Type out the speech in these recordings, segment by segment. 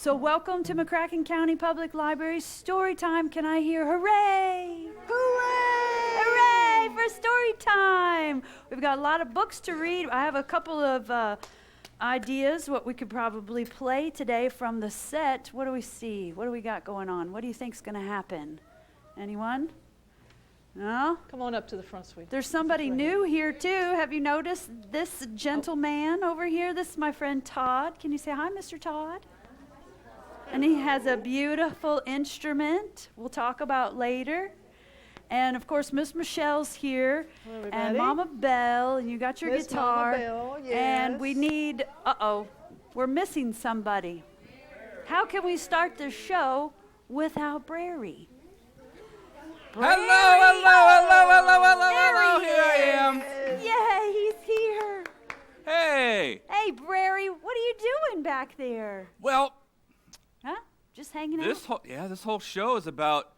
So welcome to McCracken County Public Library Story Time. Can I hear hooray? Hooray! Hooray for story time! We've got a lot of books to read. I have a couple of ideas what we could probably play today from the set. What do we see? What do we got going on? What do you think's going to happen? Anyone? No? Come on up to the front, sweetie. There's somebody new here, too. Have you noticed this gentleman over here? This is my friend Todd. Can you say hi, Mr. Todd? And he has a beautiful instrument we'll talk about later. And, of course, Miss Michelle's here. Hello, and Mama Belle, and you got your guitar. Mama Belle, yes. And we need, we're missing somebody. How can we start the show without Brary? Hello, here I am. Yay, he's here. Hey. Hey, Brary, what are you doing back there? Well, Huh? Just hanging out? this whole show is about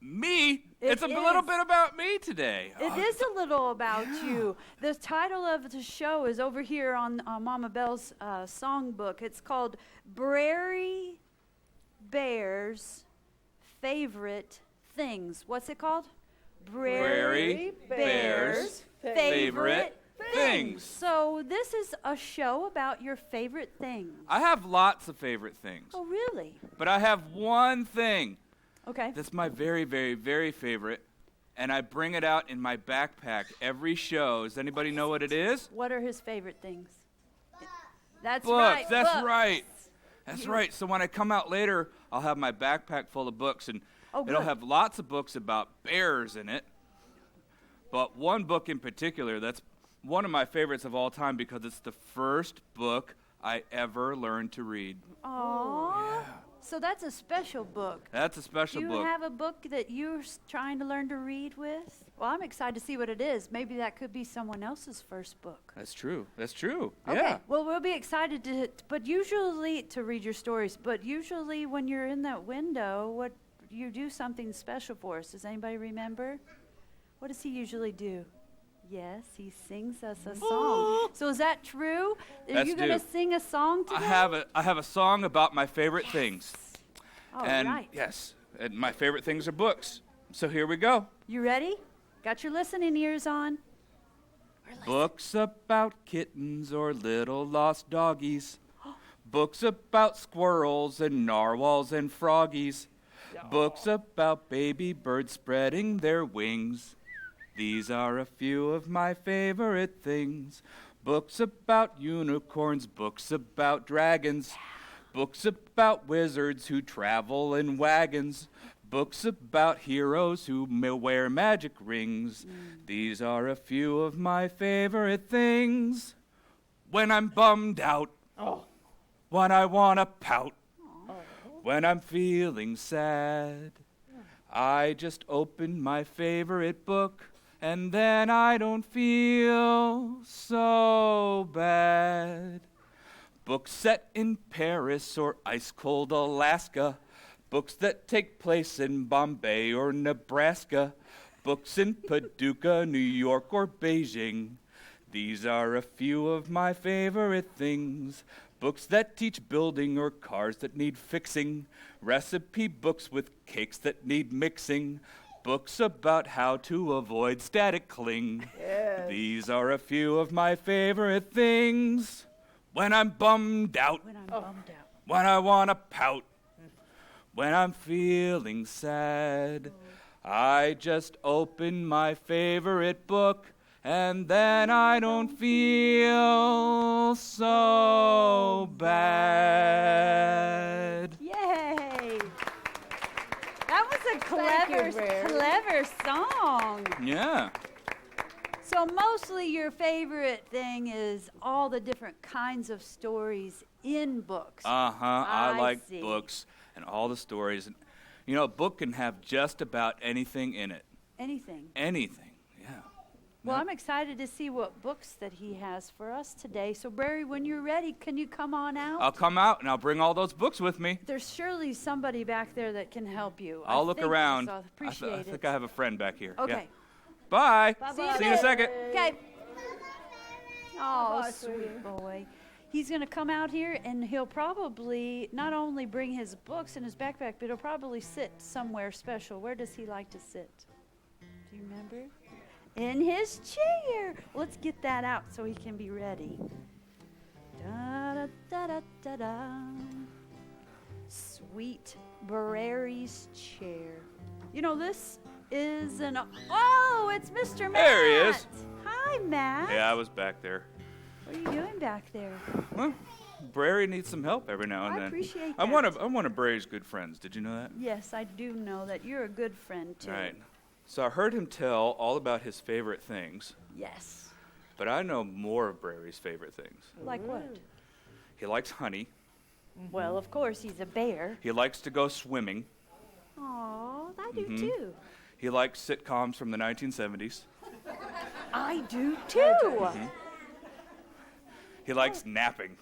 me. It's a little is. bit about me today. It is a little about you. The title of the show is over here on Mama Belle's songbook. It's called Brary Bear's Favorite Things. What's it called? Brary Bear's Favorite Things. So this is a show about your favorite things. I have lots of favorite things. Oh, really? But I have one thing Okay. that's my very, very, very favorite, and I bring it out in my backpack every show. Does anybody know what it is? What are his favorite things? That's Books. right. That's books. right. That's right. So when I come out later, I'll have my backpack full of books, and it'll good. have lots of books about bears in it. But one book in particular, that's one of my favorites of all time because it's the first book I ever learned to read. Aww. So that's a special book. That's a special Do you book. have a book that you're trying to learn to read with? Well, I'm excited to see what it is. Maybe that could be someone else's first book. That's true. That's true. Okay. Yeah. Well, we'll be excited to read your stories. But usually when you're in that window, you do something special for us. Does anybody remember? What does he usually do? Yes, he sings us a song. So is that true? Are you going to sing a song today? I have a song about my favorite things. All and right. yes, and my favorite things are books. So here we go. You ready? Got your listening ears on? Books about kittens or little lost doggies. Books about squirrels and narwhals and froggies. Books about baby birds spreading their wings. These are a few of my favorite things. Books about unicorns, books about dragons. Books about wizards who travel in wagons. Books about heroes who wear magic rings. These are a few of my favorite things. When I'm bummed out. When I want to pout. When I'm feeling sad. I just open my favorite book. And then I don't feel so bad. Books set in Paris or ice-cold Alaska. Books that take place in Bombay or Nebraska. Books in Paducah, New York, or Beijing. These are a few of my favorite things. Books that teach building or cars that need fixing. Recipe books with cakes that need mixing. Books about how to avoid static cling. Yes. These are a few of my favorite things. When I'm bummed out. When I'm bummed out. When I want to pout. When I'm feeling sad. I just open my favorite book. And then I don't feel so bad. Yay! That was a Thank you, Brary. clever song. Yeah. So mostly your favorite thing is all the different kinds of stories in books. I like see. books and all the stories. And, you know, a book can have just about anything in it. Anything. Anything, yeah. Well, I'm excited to see what books that he has for us today. So, Brary, when you're ready, can you come on out? I'll come out and I'll bring all those books with me. There's surely somebody back there that can help you. I'll look around. So I appreciate I think I have a friend back here. Okay. Yeah. Bye. Bye-bye. See you in a second. Okay. Oh, Bye-bye, sweet sweetie. boy. He's going to come out here, and he'll probably not only bring his books in his backpack, but he'll probably sit somewhere special. Where does he like to sit? Do you remember? In his chair. Let's get that out so he can be ready. Da-da-da-da-da-da. Sweet Brary's chair. You know, this is an... Oh, it's Mr. Matt. There he is. Hi, Matt. Yeah, I was back there. What are you doing back there? Well, Brary needs some help every now and then. I appreciate I'm that. I'm one of Brary's good friends. Did you know that? Yes, I do know that. You're a good friend, too. Right. So I heard him tell all about his favorite things, Yes. but I know more of Brary's favorite things. Like what? He likes honey. Well, of course, he's a bear. He likes to go swimming. Aw, I do, too. He likes sitcoms from the 1970s. I do, too. He likes napping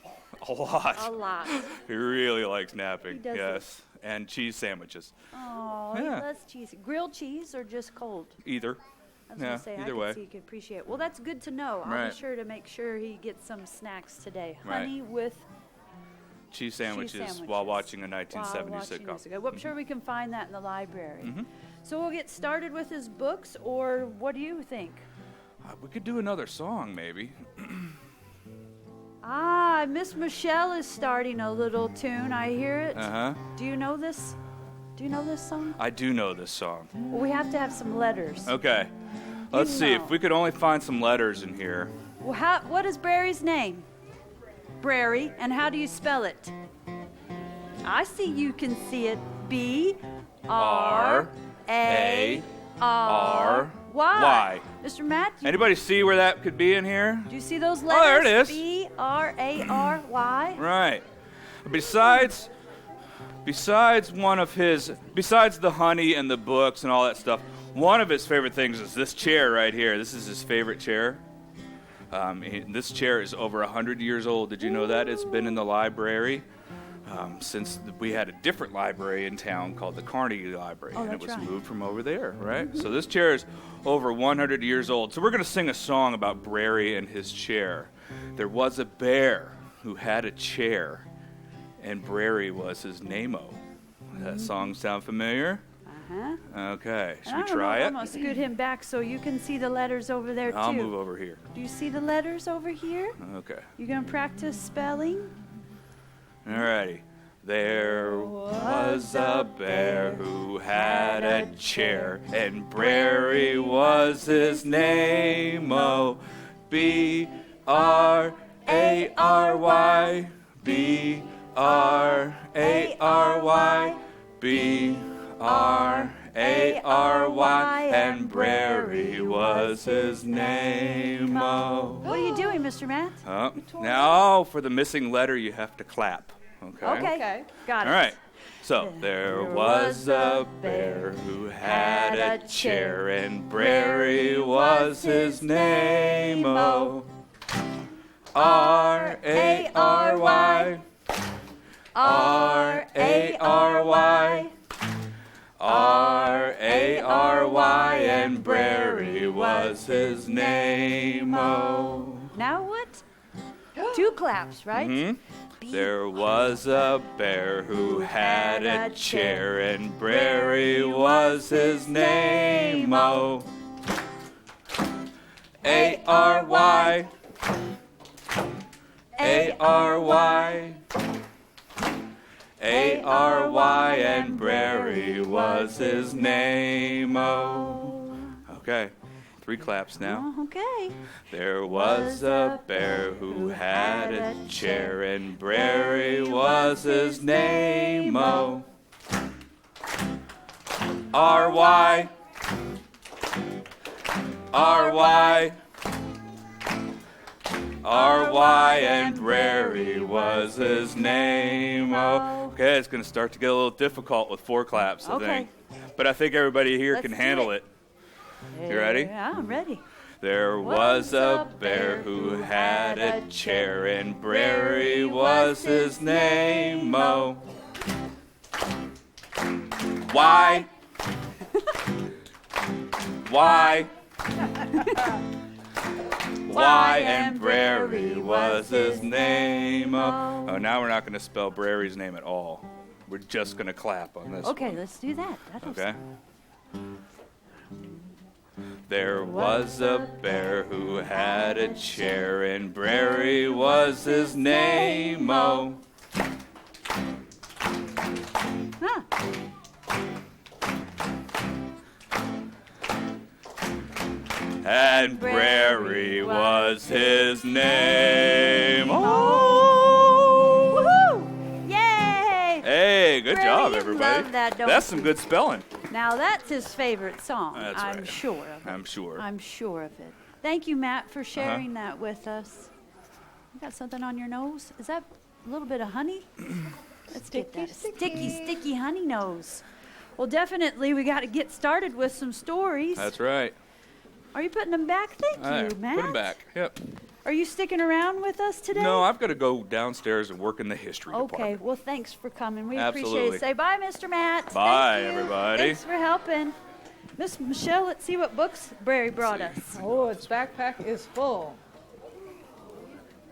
a lot. A lot. He really likes napping. He does Yes. And cheese sandwiches. Oh, he Yeah. loves cheese. Grilled cheese or just cold? Either. I was Yeah, going to say, I either could way. see you could appreciate it. Well, that's good to know. I'll Right. be sure to make sure he gets some snacks today. Right. Honey with Cheese sandwiches, sandwiches while watching a while 1970s watching sitcom. this. Well, I'm sure we can find that in the library. Mm-hmm. So we'll get started with his books, or what do you think? We could do another song, maybe. Ah, Miss Michelle is starting a little tune. I hear it. Uh-huh. Do you know this? Do you know this song? I do know this song. Well, we have to have some letters. Okay. Let's see know. if we could only find some letters in here. Well, what is Brary's name? Brary. And how do you spell it? I see you can see it. B-R-A-R-Y. Mr. Matt, Anybody see where that could be in here? do you see those Oh, letters? there it is. B-R-A-R-Y. Right. Besides the honey and the books and all that stuff, one of his favorite things is this chair right here. This is his favorite chair. This chair is over 100 years old. Did you know that? It's been in the library since we had a different library in town called the Carnegie Library, Oh, and it that's was right. moved from over there, right? So this chair is over 100 years old. So we're going to sing a song about Brary and his chair. There was a bear who had a chair, and Brary was his name-o. Does that song sound familiar? Uh-huh. Okay, should And we I don't try know, it? I'm going to scoot him back so you can see the letters over there, I'll too. move over here. Do you see the letters over here? Okay. You going to practice spelling? Alrighty. There was a bear who had a chair, and Brary was his name-o. B-R-A-R-Y, B-R-A-R-Y, B-R-A-R-Y, and Brary was his name-o. What are you doing, Mr. Matt? Now, for the missing letter, you have to clap. Okay? Okay. Got it. All right. So, there was a bear who had a chair, and Brary was his name-o. R-A-R-Y, R-A-R-Y, R-A-R-Y, and Brary was his name-o. Now what? 2 claps, right? Mhm. There was a bear who had a chair, and Brary was his name-o. A-R-Y, A-R-Y, A-R-Y, and Brary was his name-o. Okay, 3 claps now. Oh, okay. There was a bear who had a chair, and Brary was his name-o. R-Y, R-Y, R-Y, and Brary was his name-o. Okay, it's going to start to get a little difficult with 4 claps, I Okay. think. But I think everybody here Let's can do handle it. You ready? Yeah, I'm ready. There was a bear who had a chair, and Brary was his name-o. Why? Why? Y and Brary was his name. Oh, now we're not going to spell Brary's name at all. We're just going to clap on this. Okay, let's do that. Okay. There was a bear who had a chair, and Brary was his name. Oh. Huh. And Brary was his name. Oh! Woohoo! Yay! Hey, good Brary, job, you everybody. love that, don't That's you? some good spelling. Now that's his favorite song. That's I'm right. sure of it. I'm sure. I'm sure of it. Thank you, Matt, for sharing that with us. You got something on your nose? Is that a little bit of honey? Let's get that. Sticky honey nose. Well, definitely we got to get started with some stories. That's right. Are you putting them back? Thank you, Matt. Put them back. Yep. Are you sticking around with us today? No, I've got to go downstairs and work in the history Okay, department. well, thanks for coming. We Absolutely. appreciate it. Say bye, Mr. Matt. Bye, Thank you. everybody. Thanks for helping. Miss Michelle, let's see what books Brary brought us. Oh, its backpack is full.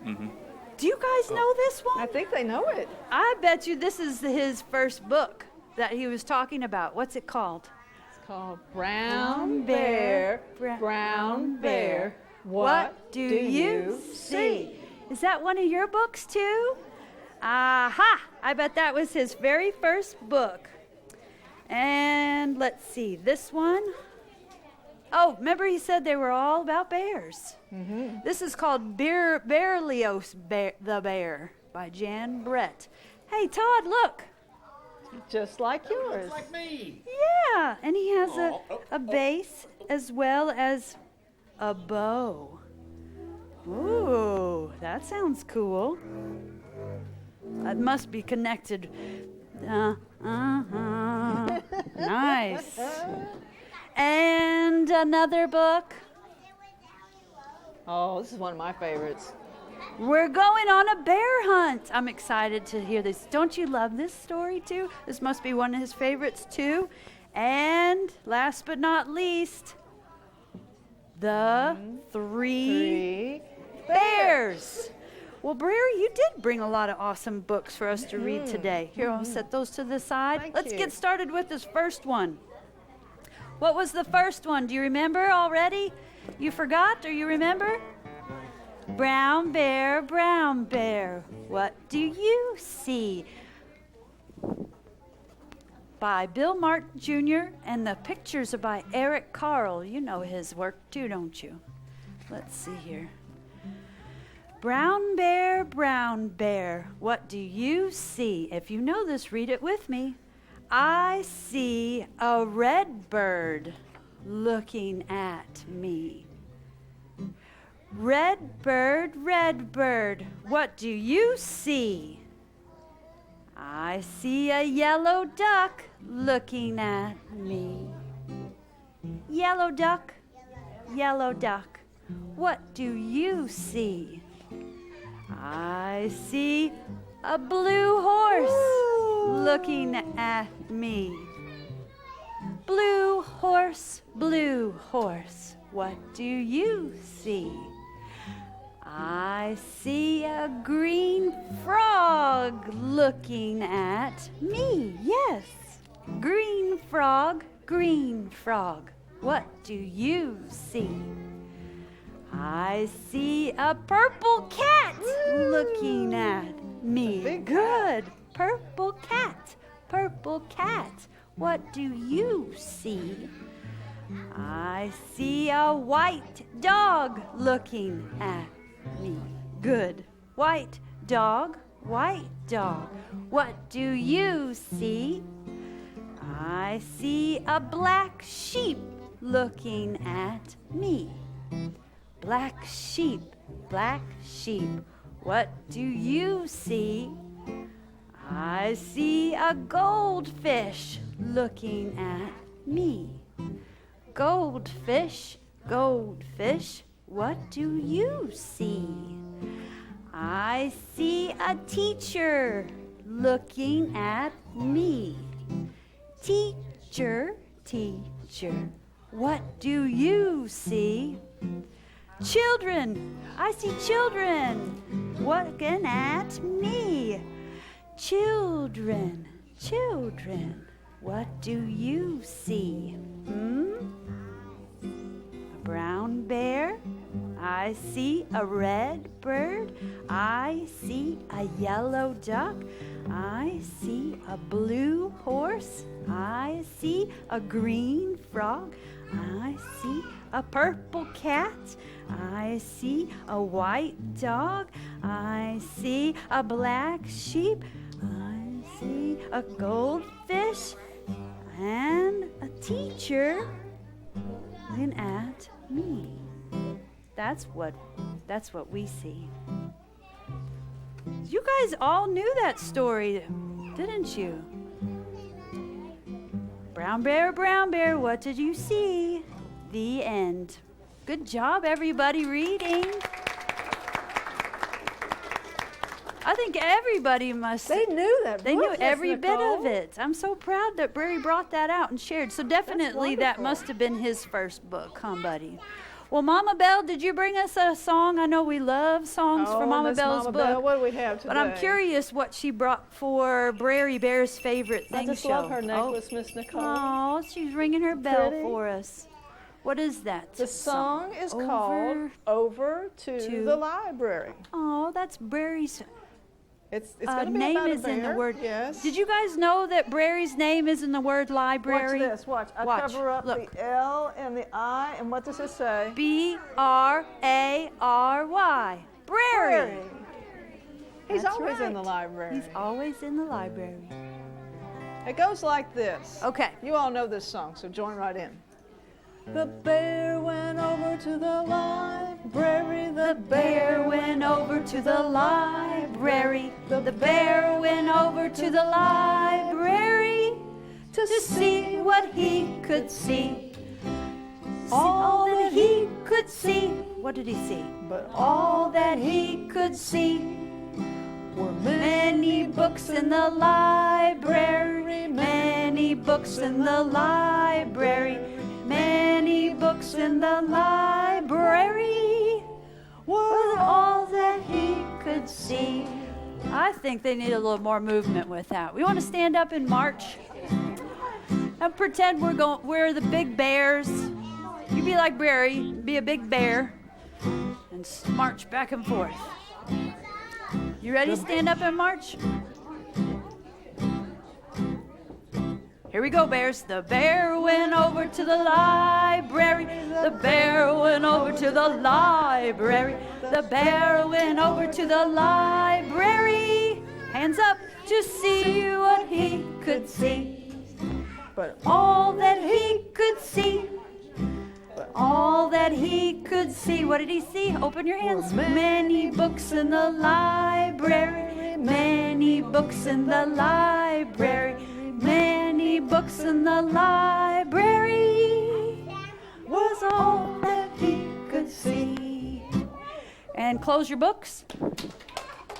Do you guys know this one? I think they know it. I bet you this is his first book that he was talking about. What's it called? It's called Brown Bear, Brown Bear. What do you see? Is that one of your books too? Aha! I bet that was his very first book. And let's see, this one. Oh, remember he said they were all about bears. This is called Berlioz the Bear by Jan Brett. Hey, Todd, look. Just like yours. Like me. Yeah, and he has a base as well as a bow. Ooh, that sounds cool. That must be connected. Nice. And another book. Oh, this is one of my favorites. We're going on a bear hunt. I'm excited to hear this. Don't you love this story too? This must be one of his favorites too. And last but not least, the three bears. Well, Brary, you did bring a lot of awesome books for us to read today. Here, I'll set those to the side. Thank Let's you. get started with this first one. What was the first one? Do you remember already? You forgot or you remember? Brown bear, what do you see? By Bill Martin Jr. and the pictures are by Eric Carle. You know his work too, don't you? Let's see here. Brown bear, what do you see? If you know this, read it with me. I see a red bird looking at me. Red bird, what do you see? I see a yellow duck looking at me. Yellow duck, what do you see? I see a blue horse looking at me. Blue horse, what do you see? I see a green frog looking at me. Yes, green frog, what do you see? I see a purple cat looking at me. Big Good. Purple cat, what do you see? I see a white dog looking at me. Good. White dog, what do you see? I see a black sheep looking at me. Black sheep, what do you see? I see a goldfish looking at me. Goldfish, what do you see? I see a teacher looking at me. Teacher, what do you see? Children, I see children looking at me. Children, children, what do you see? A brown bear? I see a red bird. I see a yellow duck. I see a blue horse. I see a green frog. I see a purple cat. I see a white dog. I see a black sheep. I see a goldfish and a teacher looking at me. That's what we see. You guys all knew that story, didn't you? Brown bear, what did you see? The end. Good job, everybody, reading. I think everybody must. They knew that. They knew book, every bit Nicole. of it. I'm so proud that Brary brought that out and shared. So definitely that wonderful. must have been his first book, huh, buddy? Well, Mama Belle, did you bring us a song? I know we love songs from Mama Miss Belle's Mama book. Belle, what do we have today? But I'm curious what she brought for Brary Bear's favorite thing I just show. love her necklace, Miss Nicole. Oh, she's ringing her bell Pretty. for us. What is that? The song is called Over to the Library. Oh, that's Brary's It's going to be name about a is in the bear, word. Yes. Did you guys know that Brary's name is in the word library? Watch this. Watch. I Watch. cover up Look. the L and the I, and what does it say? Brary. Brary. He's That's always in the right. library. He's always in the library. It goes like this. Okay. You all know this song, so join right in. The bear went over to the library. The bear went over to the library. The bear went over to the library to see what he could see. All that he could see. What did he see? But All that he could see were many books in the library. Many books in the library. Many books in the library were all that he could see. I think they need a little more movement with that. We want to stand up and march and pretend we're the big bears. You be like Brary, be a big bear, and march back and forth. You ready to stand up and march? Here we go, bears. The bear went over to the library. The bear went over to the library. The bear went over to the library. Hands up to see what he could see. But All that he could see. All that he could see. What did he see? Open your hands. Many books in the library. Many books in the library. Many books in the library was all that he could see. And close your books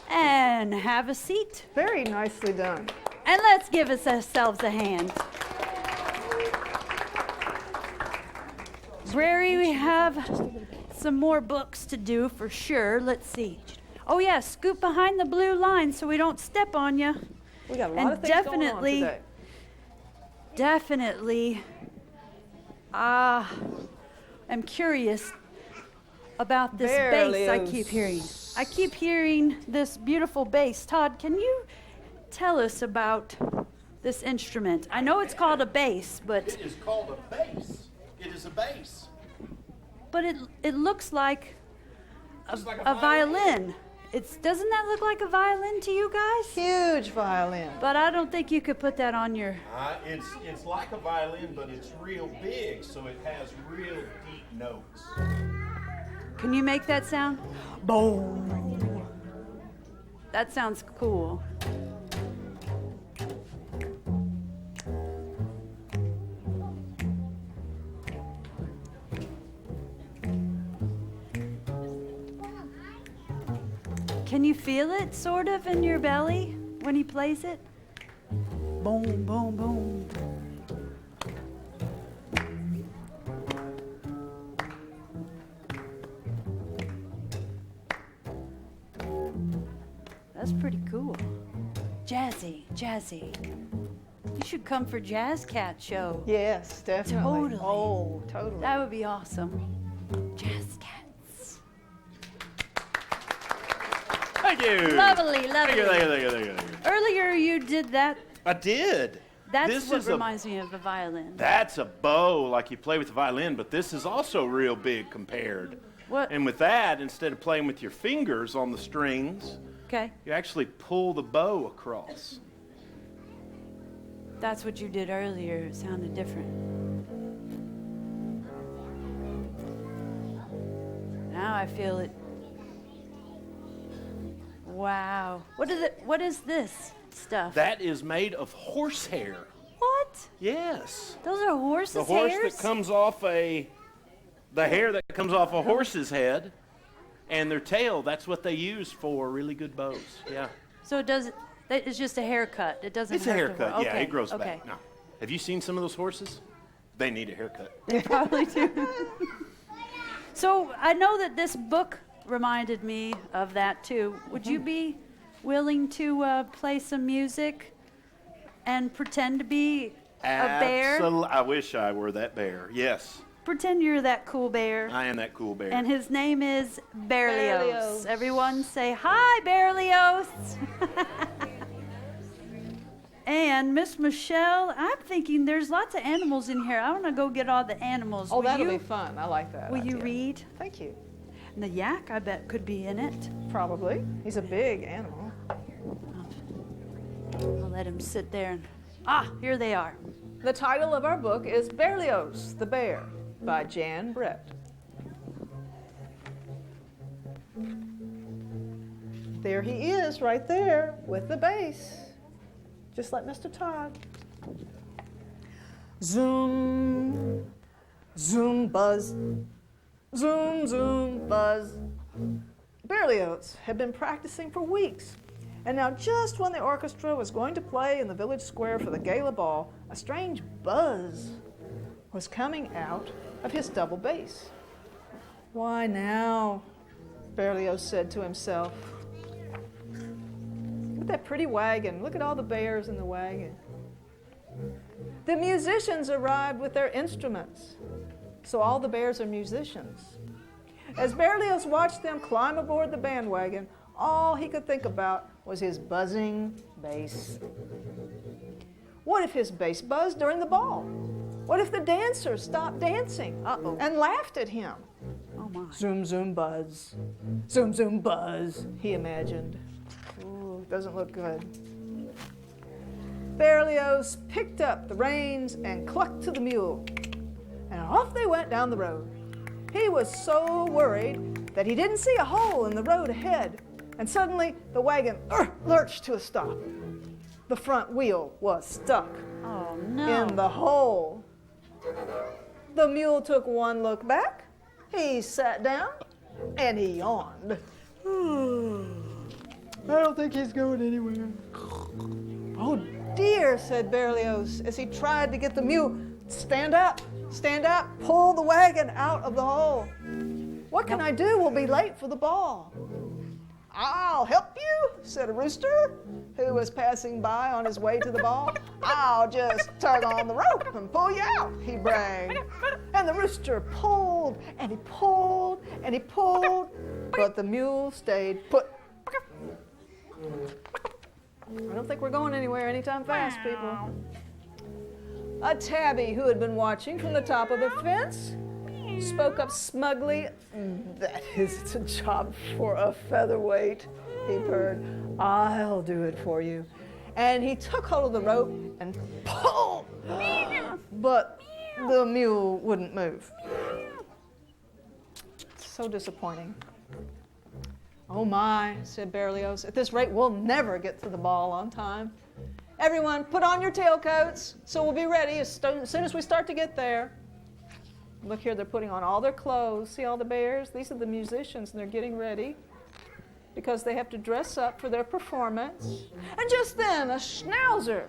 and have a seat. very nicely done. And let's give ourselves a hand. Brary, we have some more books to do for sure. Let's see. Oh yeah, scoot behind the blue line so we don't step on you. We got a lot And of things going on definitely- today. Definitely, I'm curious about this bass I keep hearing. I keep hearing this beautiful bass. Todd, can you tell us about this instrument? I know it's called a bass, but It is called a bass. It is a bass. it looks like Just like a violin. Doesn't that look like a violin to you guys? Huge violin. But I don't think you could put that on your. It's like a violin, but it's real big, so it has real deep notes. Can you make that sound? Boom. That sounds cool. Can you feel it sort of in your belly when he plays it? Boom, boom, boom. pretty cool. Jazzy. You should come for Jazz Cat show. Yes, definitely. Totally. Oh, totally. That would be awesome. Jazz Cats. Thank you. Lovely. Thank you. Earlier you did that. I did. That's This what is reminds me of the violin. That's a bow like you play with the violin, but this is also real big compared. What? And with that, instead of playing with your fingers on the strings, Okay. you actually pull the bow across. That's what you did earlier. It sounded different. Now I feel it. Wow. What is this stuff? That is made of horsehair. What? Yes. Those are horses' The horse hairs? that comes off the hair that comes off a horse's head and their tail, that's what they use for really good bows. Yeah. So it's just a haircut. It doesn't It's a have to haircut. work. Yeah, Okay, it grows okay. back. No. Have you seen some of those horses? They need a haircut. They probably do. So I know that this book reminded me of that too. Would you be willing to play some music and pretend to be a bear? I wish I were that bear. Yes, Pretend you're that cool bear. I am that cool bear. And his name is Berlioz. Berlioz. Everyone say, hi, Berlioz. And Miss Michelle, I'm thinking there's lots of animals in here. I want to go get all the animals. Oh, Will that'll you, be fun. I like that. Will you idea. read? Thank you. And the yak, I bet, could be in it. Probably. He's a big animal. I'll let him sit there. And here they are. The title of our book is Berlioz the Bear by Jan Brett. There he is right there with the bass, just like Mr. Todd. Zoom, zoom, buzz, zoom, zoom, buzz. Berlioz had been practicing for weeks, and now just when the orchestra was going to play in the village square for the gala ball, a strange buzz was coming out of his double bass. Why now? Berlioz said to himself. Look at that pretty wagon. Look at all the bears in the wagon. The musicians arrived with their instruments, so all the bears are musicians. As Berlioz watched them climb aboard the bandwagon, all he could think about was his buzzing bass. What if his bass buzzed during the ball? What if the dancers stopped dancing and laughed at him? Oh, my. Zoom, zoom, buzz. Zoom, zoom, buzz, he imagined. Ooh, doesn't look good. Berlioz picked up the reins and clucked to the mule, and off they went down the road. He was so worried that he didn't see a hole in the road ahead, and suddenly the wagon lurched to a stop. The front wheel was stuck Oh, no. in the hole. The mule took one look back, he sat down, and he yawned. I don't think he's going anywhere. Oh dear, said Berlioz as he tried to get the mule. Stand up, pull the wagon out of the hole. What can I do? We'll be late for the ball. I'll help you, said a rooster who was passing by on his way to the ball. I'll just tug on the rope and pull you out, he bragged. And the rooster pulled and he pulled and he pulled, but the mule stayed put. I don't think we're going anywhere anytime fast, people. A tabby who had been watching from the top of the fence spoke up smugly. That is a job for a featherweight, he purred. I'll do it for you. And he took hold of the rope and pulled. But the mule wouldn't move. So disappointing. Oh my, said Berlioz. At this rate, we'll never get to the ball on time. Everyone, put on your tailcoats so we'll be ready as soon as we start to get there. Look here, they're putting on all their clothes. See all the bears? These are the musicians, and they're getting ready because they have to dress up for their performance. And just then, a schnauzer,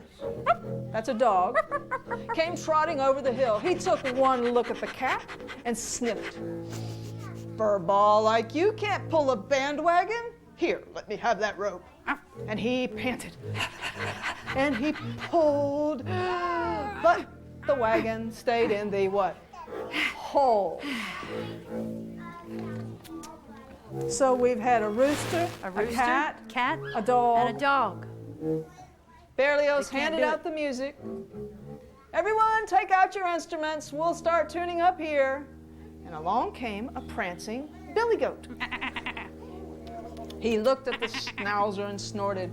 that's a dog, came trotting over the hill. He took one look at the cat and sniffed. Furball like you can't pull a bandwagon. Here, let me have that rope. And he panted. And he pulled. But the wagon stayed in the what? Hole. So we've had a rooster, a cat, a dog, and a dog. Berlioz They can't handed do out it. the music. Everyone, take out your instruments. We'll start tuning up here. And along came a prancing billy goat. He looked at the schnauzer and snorted,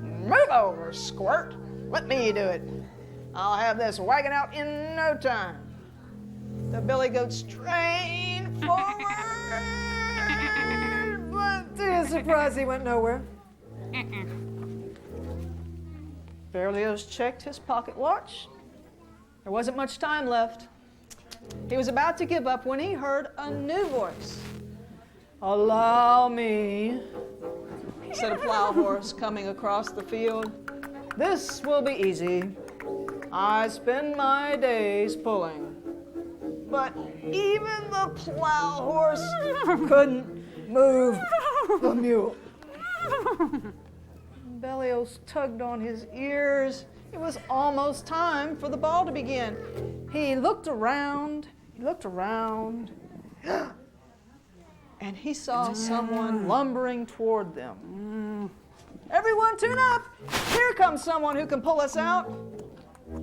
"Move over, squirt. Let me do it. I'll have this wagon out in no time." The billy goat strained forward, but to his surprise, he went nowhere. Berlioz checked his pocket watch. There wasn't much time left. He was about to give up when he heard a new voice. "Allow me," said a plow horse coming across the field. "This will be easy. I spend my days pulling." But even the plow horse couldn't move the mule. Berlioz tugged on his ears. It was almost time for the ball to begin. He looked around, and he saw someone lumbering toward them. "Everyone tune up! Here comes someone who can pull us out."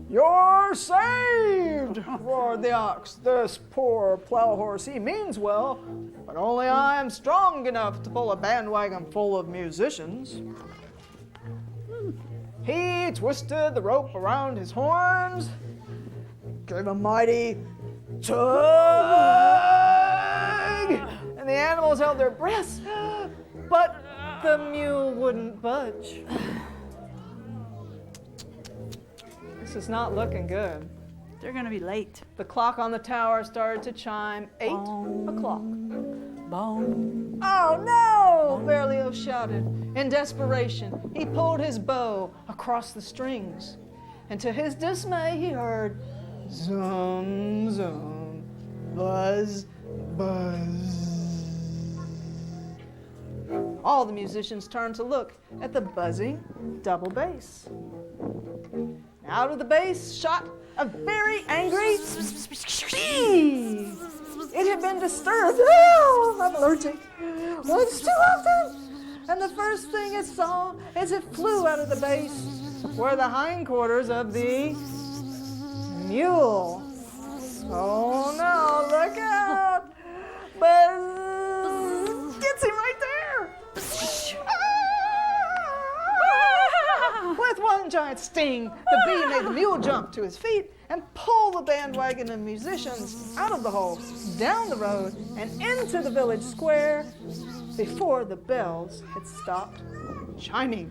"You're saved!" roared the ox. "This poor plow horse, he means well, but only I am strong enough to pull a bandwagon full of musicians." He twisted the rope around his horns, gave a mighty tug, and the animals held their breaths, but the mule wouldn't budge. This is not looking good. They're going to be late. The clock on the tower started to chime 8 o'clock. Boom. "Oh no!" Berlioz shouted. In desperation, he pulled his bow across the strings. And to his dismay, he heard zum, zum, buzz, buzz. All the musicians turned to look at the buzzing double bass. Out of the bass shot a very angry bee. It had been disturbed. Oh, I'm allergic. Once too often. And the first thing it saw as it flew out of the base were the hindquarters of the mule. "Oh no, look out! Buzz gets him right there!" With one giant sting, the bee made the mule jump to his feet and pull the bandwagon of musicians out of the hole, down the road, and into the village square before the bells had stopped chiming.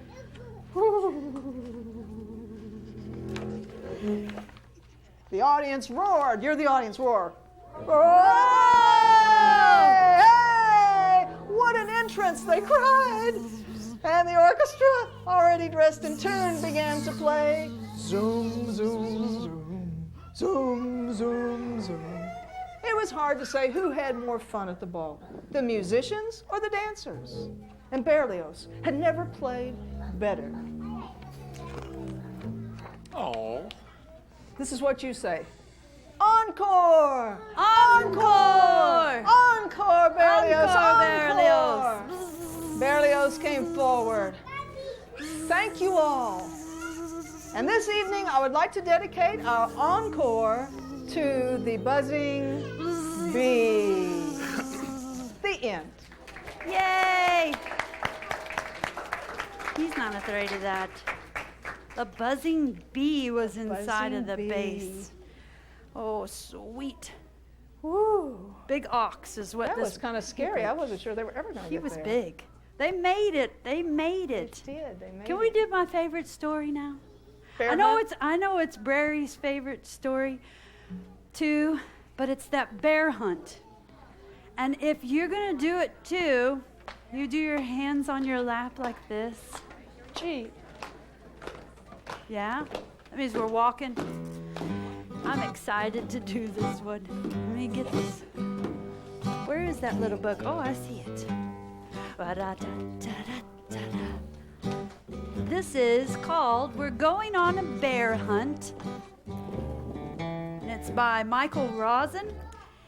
The audience roared. You're the audience, roar. "Hey! Hey! What an entrance!" they cried. And the orchestra, already dressed in tune, began to play. Zoom, zoom, zoom, zoom, zoom, zoom. It was hard to say who had more fun at the ball, the musicians or the dancers. And Berlioz had never played better. Oh. This is what you say. Encore! Encore! Encore, Berlioz! Encore, Encore! Berlioz! Berlioz came forward. "Thank you all. And this evening I would like to dedicate our encore to the buzzing bee." The end. Yay! He's not afraid of that. The buzzing bee was inside of the buzzing base. Oh, sweet. Woo. Big ox is what That this was kind of scary. I wasn't sure they were ever going to He get was there. big. They made it. They made it. They did. They made Can it. we do my favorite story now? Bear I know hunt? it's Brary's favorite story too, but it's that bear hunt. And if you're gonna do it too, you do your hands on your lap like this. Gee. Yeah? That means we're walking. I'm excited to do this one. Let me get this. Where is that little book? Oh, I see it. Ba-da-da-da-da-da-da. This is called We're Going on a Bear Hunt. And it's by Michael Rosen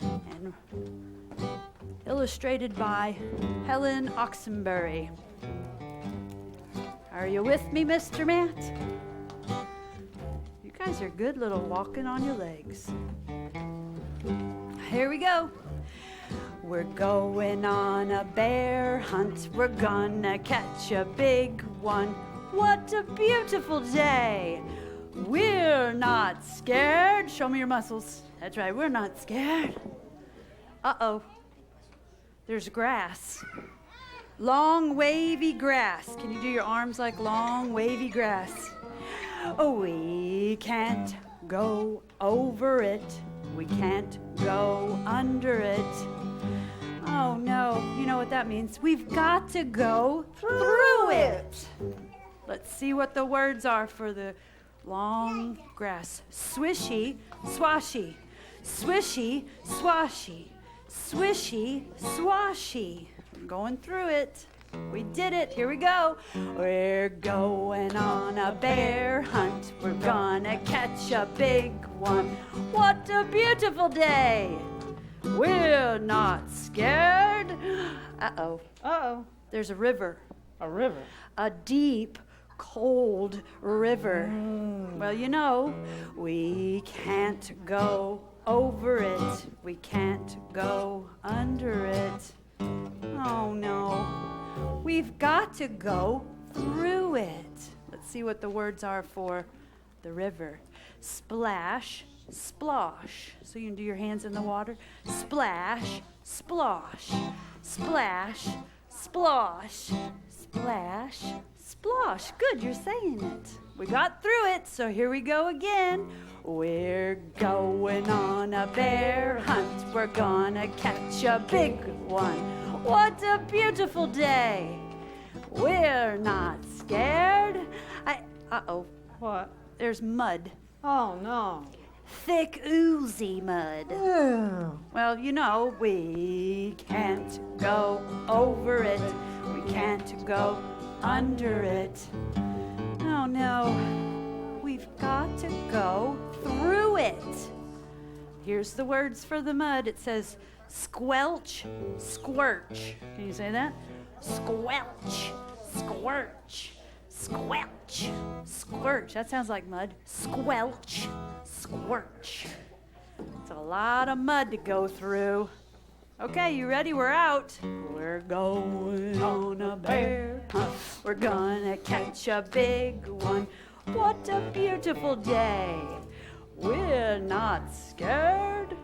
and illustrated by Helen Oxenbury. Are you with me, Mr. Matt? You guys are good little walking on your legs. Here we go. We're going on a bear hunt. We're gonna catch a big one. What a beautiful day. We're not scared. Show me your muscles. That's right, we're not scared. Uh-oh. There's grass. Long, wavy grass. Can you do your arms like long, wavy grass? Oh, we can't go over it. We can't go under it. Oh, no. You know what that means. We've got to go through it. Let's see what the words are for the long grass. Swishy, swashy. Swishy, swashy. Swishy, swashy. We're going through it. We did it. Here we go. We're going on a bear hunt. We're gonna catch a big one. What a beautiful day. We're not scared. Uh-oh. Uh-oh. There's a river. A river. A deep, cold river. Well, you know, we can't go over it. We can't go under it. Oh, no. We've got to go through it. Let's see what the words are for the river. Splash, splosh. So you can do your hands in the water. Splash, splosh. Splash, splosh. Splash, splosh. Good, you're saying it. We got through it, so here we go again. We're going on a bear hunt. We're gonna catch a big one. What a beautiful day. We're not scared. Uh-oh. What? There's mud. Oh, no. Thick, oozy mud. Ew. Well, you know, we can't go over it. We can't go under it. Oh, no. We've got to go through it. Here's the words for the mud. It says squelch, squirch. Can you say that? Squelch, squirch, squelch, squirch. That sounds like mud. Squelch, squirch. It's a lot of mud to go through. Okay, you ready? We're out. We're going on a bear hunt. We're gonna catch a big one. What a beautiful day. We're not scared.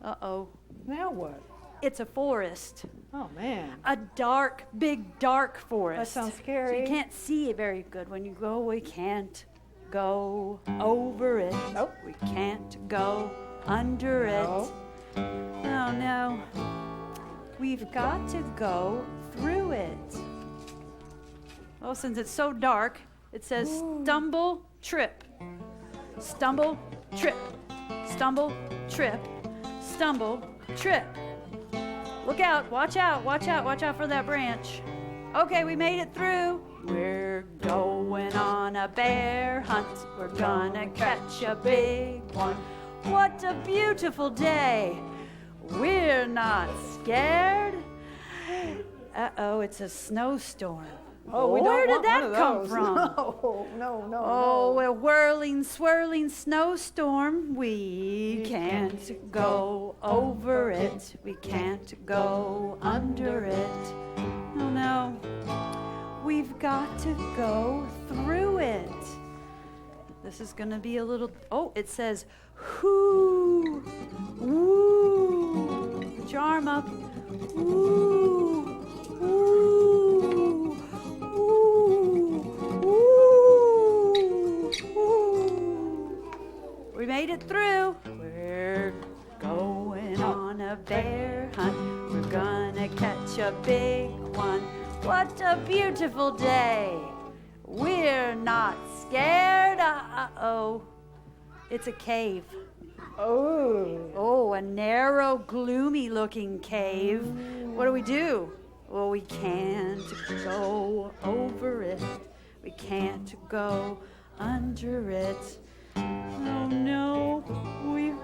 Uh-oh. Now what? It's a forest. Oh, man. A dark, big, dark forest. That sounds So scary. you can't see it very good. When you go, we can't go over it. Nope. We can't go under it. No. Oh, no. We've got to go through it. Well, since it's so dark, it says stumble, trip. Stumble, trip. Stumble, trip. Stumble, trip. Look out, watch out, watch out, watch out for that branch. Okay, we made it through. We're going on a bear hunt. We're gonna catch a big one. What a beautiful day. We're not scared. Uh-oh, it's a snowstorm. Oh, we Where don't did want that one of come those. from? No. Oh, a whirling, swirling snowstorm. We can't go over it. We can't go under it. Oh, no. We've got to go through it. This is going to be a little... Oh, it says, whoo, woo. Put your arm up. Woo, woo, woo, woo. We made it through. We're going on a bear hunt. We're gonna catch a big one. What a beautiful day. We're not scared. Uh-oh. It's a cave. Oh, a narrow, gloomy-looking cave. What do? Well, we can't go over it. We can't go under it. Oh no, we've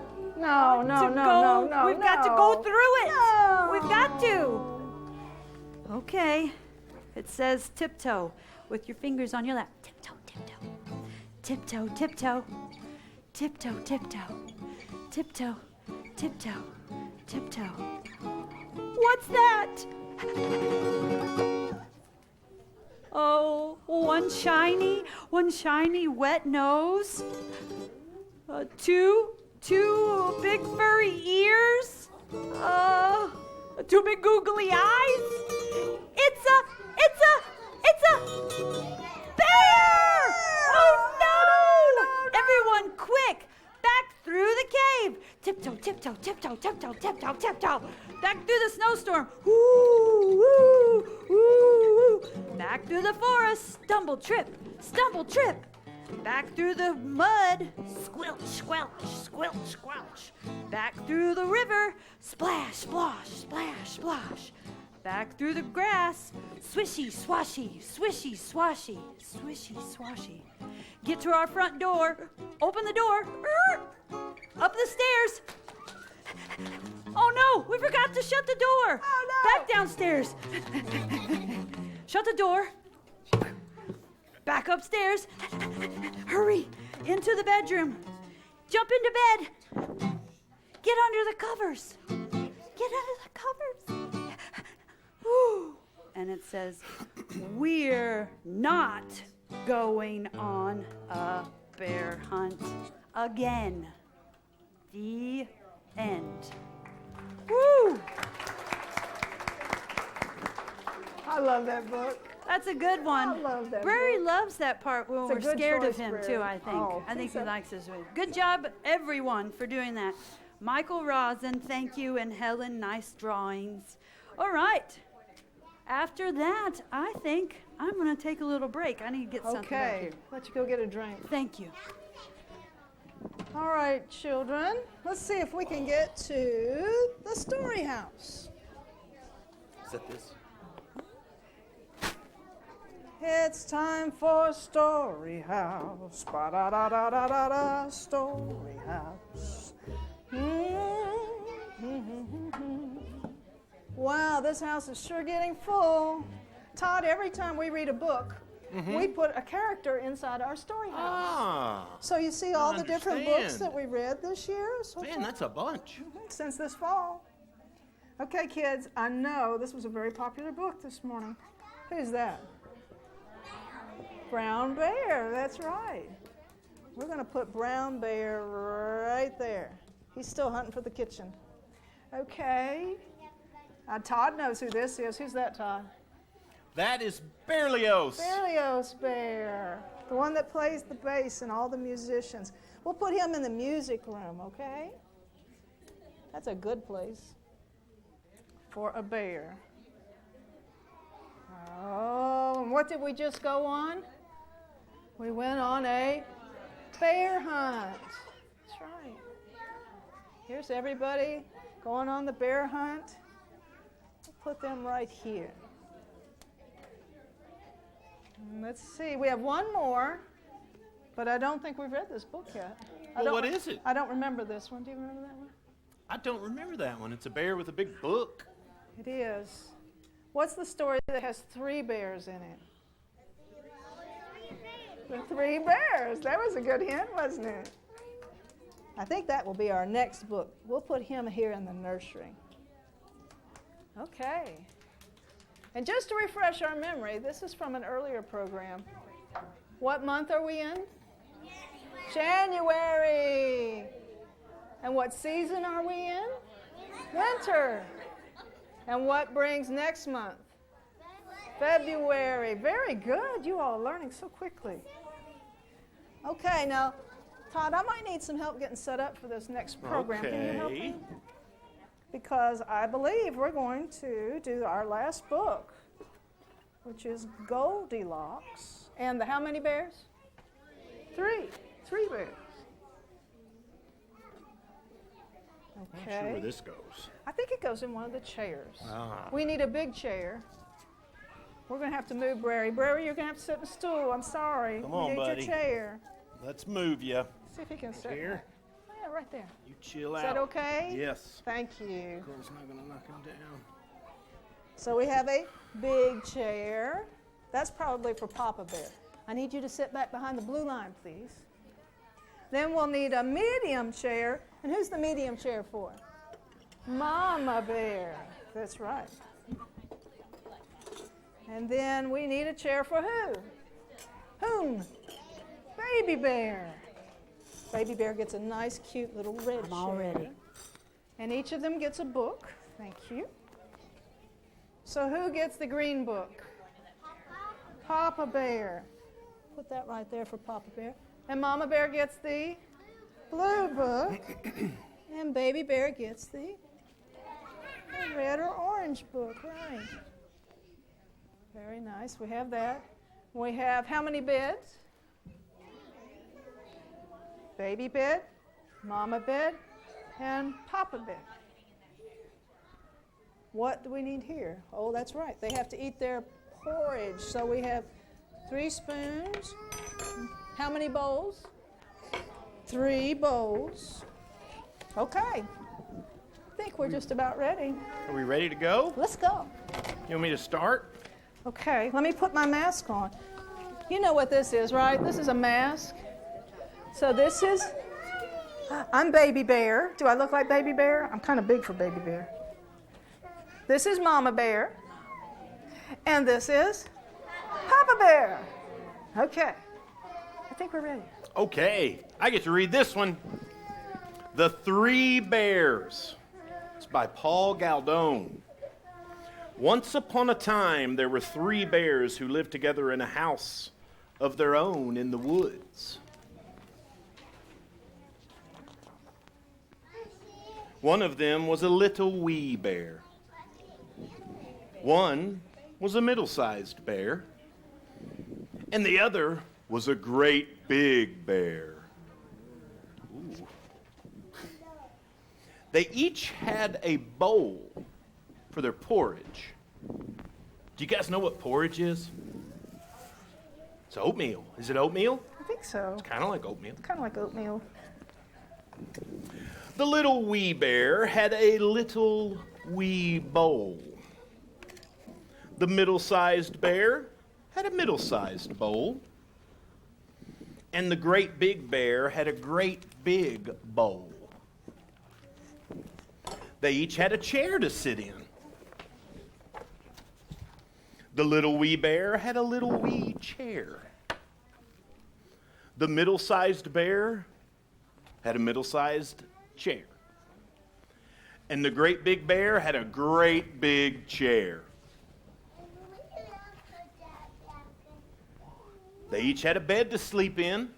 got to go through it. No. We've got to. Okay, it says tiptoe with your fingers on your lap. Tiptoe, tiptoe, tiptoe, tiptoe, tiptoe, tiptoe, tiptoe, tiptoe, tiptoe. What's that? Oh, one shiny wet nose. Two big furry ears. Two big googly eyes. It's a bear! Oh no! Everyone, quick! Back through the cave. Tiptoe, tiptoe, tiptoe, tiptoe, tiptoe, tiptoe. Back through the snowstorm. Woo, woo, woo, woo. Back through the forest. Stumble, trip, stumble, trip. Back through the mud. Squelch, squelch, squelch, squelch. Back through the river. Splash, splosh, splash, splosh. Back through the grass. Swishy, swashy, swishy, swashy, swishy, swashy. Get to our front door. Open the door. Up the stairs. Oh no, we forgot to shut the door. Oh, no. Back downstairs. Shut the door. Back upstairs. Hurry into the bedroom. Jump into bed. Get under the covers. Get under the covers. Whew. And it says, we're not going on a bear hunt again. The end. Woo! I love that book. That's a good one. I love that Brary book. loves that part when It's a we're good scared of choice, him Brary. too, I think. Oh, I think he so. likes his way. Good job, everyone, for doing that. Michael Rosen, thank you, and Helen, nice drawings. All right. After that, I think I'm going to take a little break. I need to get something back Okay, here. let you go get a drink. Thank you. All right, children, let's see if we can get to the story house. Is that this? It's time for Story House. Ba-da-da-da-da-da-da, Story House. Wow, this house is sure getting full. Todd, every time we read a book, we put a character inside our story house. Ah, So you see all I the different books understand. that we read this year man, that's a bunch. since this fall. Okay, kids, I know this was a very popular book this morning. Who's that? Brown Bear, that's right. We're going to put Brown Bear right there. He's still hunting for the kitchen. Okay. Todd knows who this is. Who's that, Todd? That is Berlioz. Berlioz Bear, the one that plays the bass and all the musicians. We'll put him in the music room, okay? That's a good place for a bear. Oh, and what did we just go on? We went on a bear hunt. That's right. Here's everybody going on the bear hunt. We'll put them right here. And let's see, we have one more, but I don't think we've read this book yet. Well, what is it? I don't remember this one. Do you remember that one? I don't remember that one. It's a bear with a big book. It is. What's the story that has 3 bears in it? The 3 bears. That was a good hint, wasn't it? I think that will be our next book. We'll put him here in the nursery. Okay. And just to refresh our memory, this is from an earlier program. What month are we in? January. And what season are we in? Winter. And what brings next month? February. Very good. You all are learning so quickly. Okay, now, Todd, I might need some help getting set up for this next program. Can you help me? Because I believe we're going to do our last book, which is Goldilocks. And how many bears? 3. 3 bears. I'm Okay. not sure where this goes. I think it goes in one of the chairs. Ah. We need a big chair. We're going to have to move Brary. Brary, you're going to have to sit in a stool. I'm sorry. Come on, we need buddy. your chair. Let's move you. See if he can sit. Here. Yeah, right there. You chill Is out. that okay? Yes. Thank you. Nicole's not going to knock him down. So we have a big chair. That's probably for Papa Bear. I need you to sit back behind the blue line, please. Then we'll need a medium chair. And who's the medium chair for? Mama Bear. That's right. And then we need a chair for who? Whom? Baby Bear. Baby Bear gets a nice, cute little red chair. I'm all ready. And each of them gets a book. Thank you. So who gets the green book? Papa Bear. Put that right there for Papa Bear. And Mama Bear gets the blue book. And Baby Bear gets the red or orange book, right. Very nice. We have that. We have how many beds? Baby bed, Mama bed, and Papa bed. What do we need here? Oh, that's right. They have to eat their porridge. So we have 3 spoons. How many bowls? 3 bowls. Okay. I think we're just about ready. Are we ready to go? Let's go. You want me to start? Okay, let me put my mask on. You know what this is, right? This is a mask. So this is, I'm Baby Bear. Do I look like Baby Bear? I'm kind of big for Baby Bear. This is Mama Bear. And this is Papa Bear. Okay, I think we're ready. Okay, I get to read this one. The Three Bears. It's by Paul Galdone. Once upon a time, there were 3 bears who lived together in a house of their own in the woods. One of them was a little wee bear. One was a middle-sized bear. And the other was a great big bear. Ooh. They each had a bowl for their porridge. Do you guys know what porridge is? It's oatmeal. Is it oatmeal? I think so. Kind of like oatmeal. Kind of like oatmeal. The little wee bear had a little wee bowl. The middle-sized bear had a middle-sized bowl. And the great big bear had a great big bowl. They each had a chair to sit in. The little wee bear had a little wee chair. The middle-sized bear had a middle-sized chair. And the great big bear had a great big chair. They each had a bed to sleep in.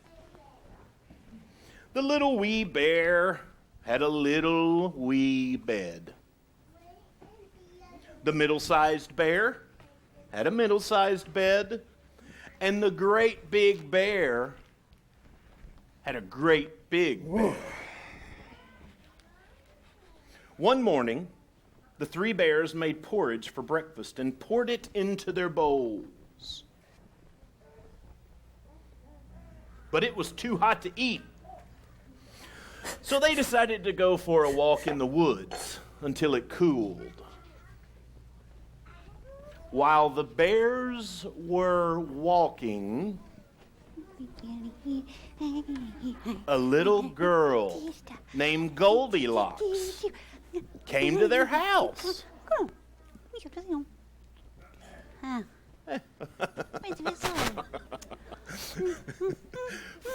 The little wee bear had a little wee bed. The middle-sized bear had a middle-sized bed. And the great big bear had a great big bed. One morning, the 3 bears made porridge for breakfast and poured it into their bowls. But it was too hot to eat. So they decided to go for a walk in the woods until it cooled. While the bears were walking, a little girl named Goldilocks came to their house.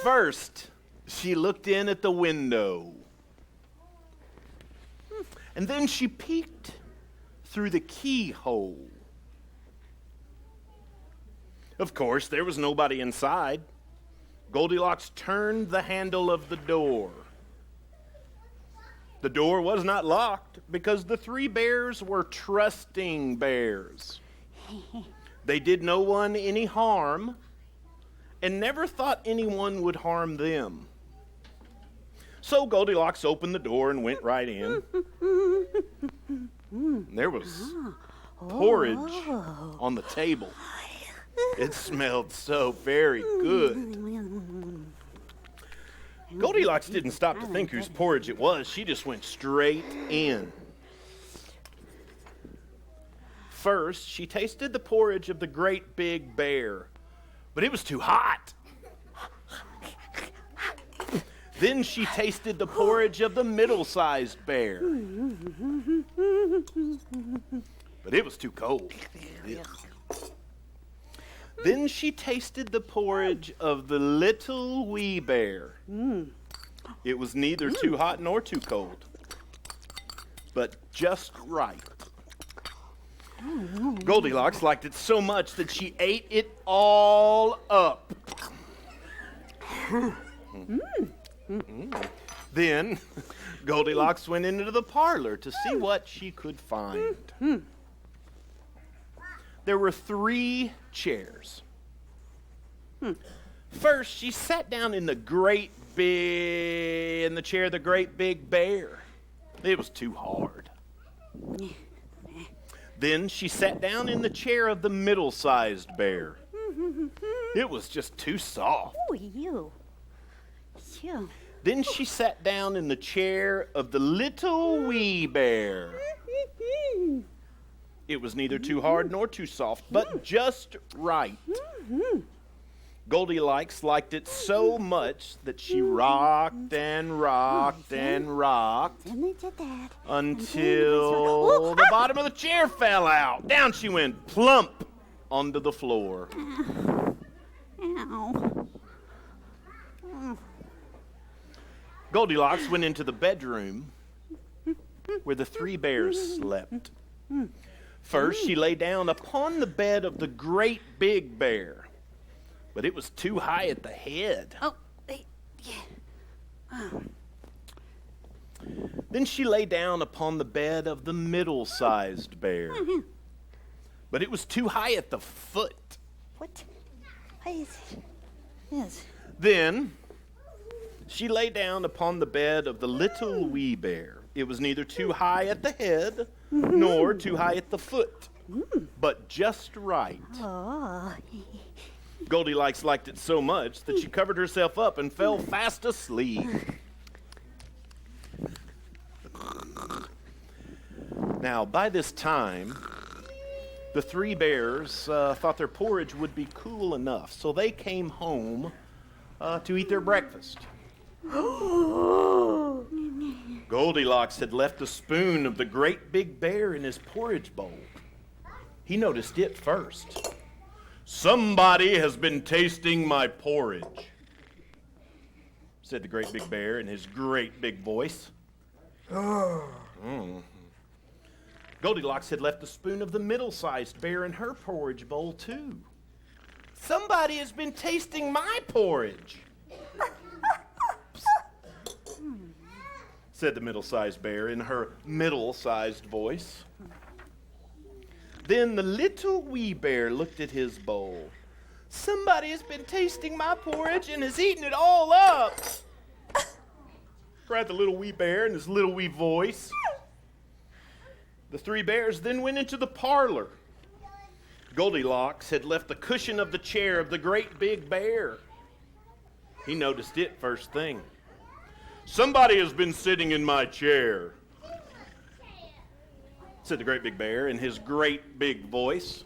First, she looked in at the window. And then she peeked through the keyhole. Of course, there was nobody inside. Goldilocks turned the handle of the door. The door was not locked because the 3 bears were trusting bears. They did no one any harm and never thought anyone would harm them. So Goldilocks opened the door and went right in. There was porridge on the table. It smelled so very good. Goldilocks didn't stop to think whose porridge it was. She just went straight in. First, she tasted the porridge of the great big bear, but it was too hot. Then she tasted the porridge of the middle-sized bear, but it was too cold. Then she tasted the porridge of the little wee bear. It was neither too hot nor too cold, but just right. Goldilocks liked it so much that she ate it all up. Then Goldilocks went into the parlor to see what she could find. There were 3 chairs. First, she sat down in the chair of the great big bear. It was too hard. Then she sat down in the chair of the middle-sized bear. It was just too soft. Oh, you. Then she sat down in the chair of the little wee bear. It was neither too hard nor too soft, but just right. Goldilocks liked it so much that she rocked and rocked and rocked until the bottom of the chair fell out. Down she went plump onto the floor. Ow. Goldilocks went into the bedroom where the 3 bears slept. First, she lay down upon the bed of the great big bear, but it was too high at the head. Then she lay down upon the bed of the middle-sized bear, but it was too high at the foot. What? What is it? Yes. Then she lay down upon the bed of the little wee bear. It was neither too high at the head nor too high at the foot, but just right. Oh. Goldilocks liked it so much that she covered herself up and fell fast asleep. Now, by this time, the 3 bears thought their porridge would be cool enough, so they came home to eat their breakfast. Goldilocks had left a spoon of the great big bear in his porridge bowl. He noticed it first. "Somebody has been tasting my porridge," said the great big bear in his great big voice. Goldilocks had left a spoon of the middle-sized bear in her porridge bowl, too. "Somebody has been tasting my porridge," said the middle-sized bear in her middle-sized voice. Then the little wee bear looked at his bowl. "Somebody has been tasting my porridge and has eaten it all up," cried the little wee bear in his little wee voice. The 3 bears then went into the parlor. Goldilocks had left the cushion of the chair of the great big bear. He noticed it first thing. "Somebody has been sitting in my chair," said the great big bear in his great big voice.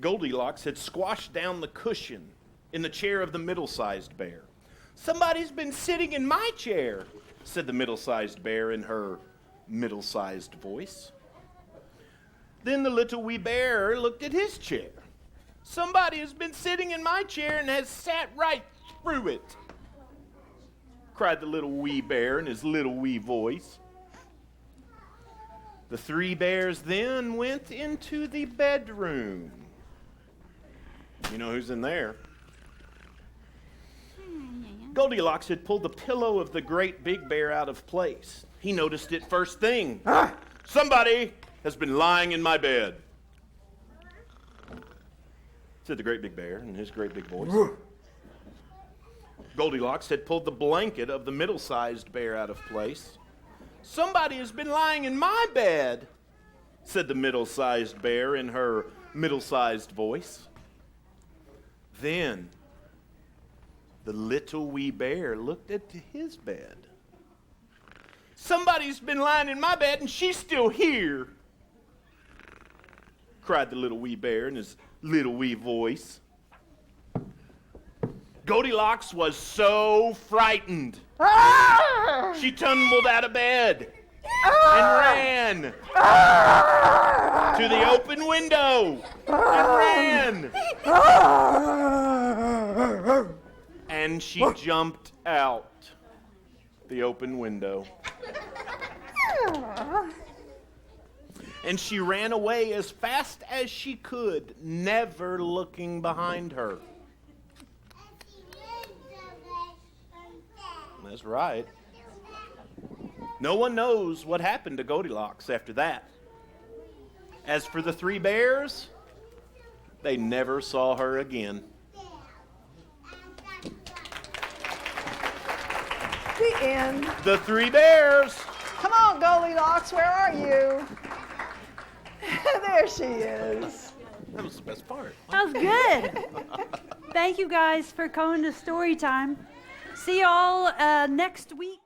Goldilocks had squashed down the cushion in the chair of the middle-sized bear. "Somebody's been sitting in my chair," said the middle-sized bear in her middle-sized voice. Then the little wee bear looked at his chair. "Somebody has been sitting in my chair and has sat right through it," cried the little wee bear in his little wee voice. The 3 bears then went into the bedroom. You know who's in there? Goldilocks had pulled the pillow of the great big bear out of place. He noticed it first thing. "Somebody has been lying in my bed," said the great big bear in his great big voice. Goldilocks had pulled the blanket of the middle-sized bear out of place. Somebody has been lying in my bed, said the middle-sized bear in her middle-sized voice. Then the little wee bear looked at his bed. Somebody's been lying in my bed and she's still here, cried the little wee bear in his little wee voice. Goldilocks was so frightened. She tumbled out of bed and ran to the open window and ran. And she jumped out the open window. And she ran away as fast as she could, never looking behind her. That's right. No one knows what happened to Goldilocks after that. As for the three bears, they never saw her again. The end. The three bears. Come on, Goldilocks, where are you? There she is. That was the best part. That was good. Thank you guys for coming to Story Time. See y'all next week.